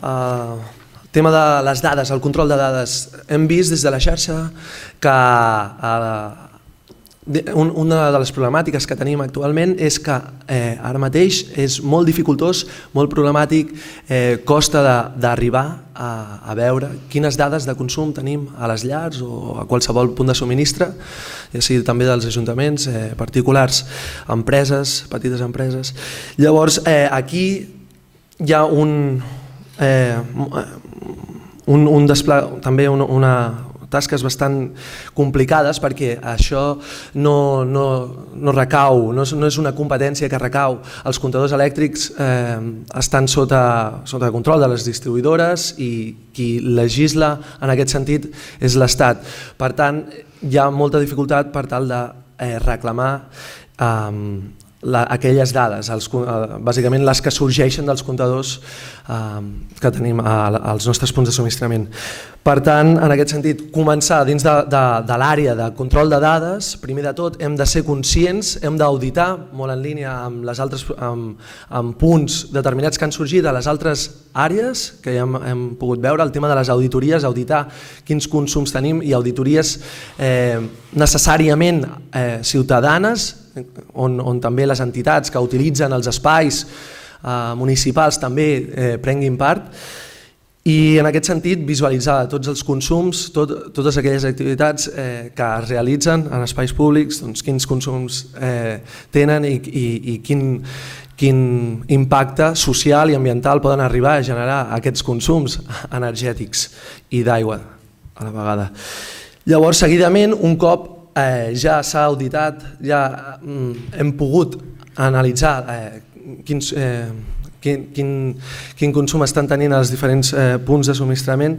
El tema de les dades, el control de dades. Hem vist des de la xarxa que una de les problemàtiques que tenim actualment és que ara mateix és molt dificultós, molt problemàtic, costa d'arribar a veure quines dades de consum tenim a les llars o a qualsevol punt de subministre, ja sigui també dels ajuntaments, particulars, empreses, petites empreses. Llavors, aquí hi ha també una tasques bastant complicades perquè això no recau, no és una competència que recau. Els comptadors elèctrics estan sota control de les distribuïdores i qui legisla en aquest sentit és l'Estat. Per tant, hi ha molta dificultat per tal de reclamar aquelles dades, bàsicament les que sorgeixen dels comptadors que tenim als nostres punts de subministrament. Per tant, en aquest sentit, començar dins de l'àrea de control de dades, primer de tot hem de ser conscients, hem d'auditar, molt en línia amb punts determinats que han sorgit a les altres àrees, que ja hem pogut veure, el tema de les auditories, auditar quins consums tenim i auditories necessàriament ciutadanes, on també les entitats que utilitzen els espais municipals també prenguin part, i en aquest sentit visualitzar tots els consums, totes aquelles activitats que es realitzen en espais públics, quins consums tenen i quin impacte social i ambiental poden arribar a generar aquests consums energètics i d'aigua a la vegada. Llavors, seguidament, un cop ja s'ha auditat, ja hem pogut analitzar quin consum estan tenint els diferents punts de subministrament,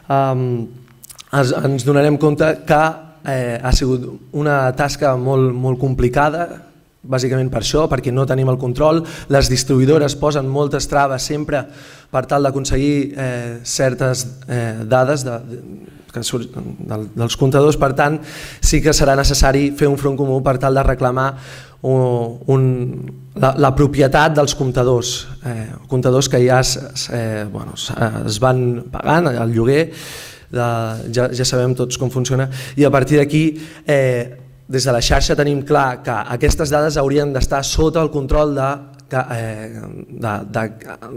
ens donarem compte que ha sigut una tasca molt complicada, bàsicament per això, perquè no tenim el control. Les distribuïdores posen moltes traves sempre per tal d'aconseguir certes dades dels comptadors. Per tant, sí que serà necessari fer un front comú per tal de reclamar la propietat dels comptadors, comptadors que ja es van pagant, el lloguer, ja sabem tots com funciona, i a partir d'aquí des de la xarxa tenim clar que aquestes dades haurien d'estar sota el control de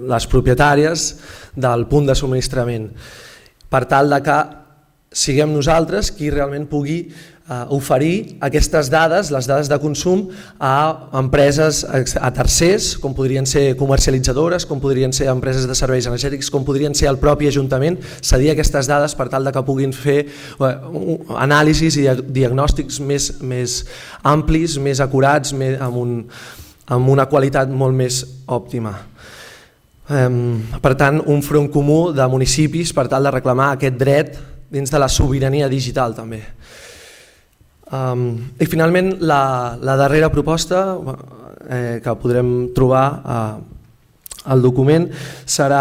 les propietàries del punt de subministrament, per tal que siguem nosaltres qui realment pugui oferir aquestes dades, les dades de consum, a empreses, a tercers, com podrien ser comercialitzadores, com podrien ser empreses de serveis energètics, com podrien ser el propi Ajuntament, cedir aquestes dades per tal que puguin fer anàlisis i diagnòstics més amplis, més acurats, amb una qualitat molt més òptima. Per tant, un front comú de municipis per tal de reclamar aquest dret dins de la sobirania digital també. I finalment la darrera proposta que podrem trobar al document serà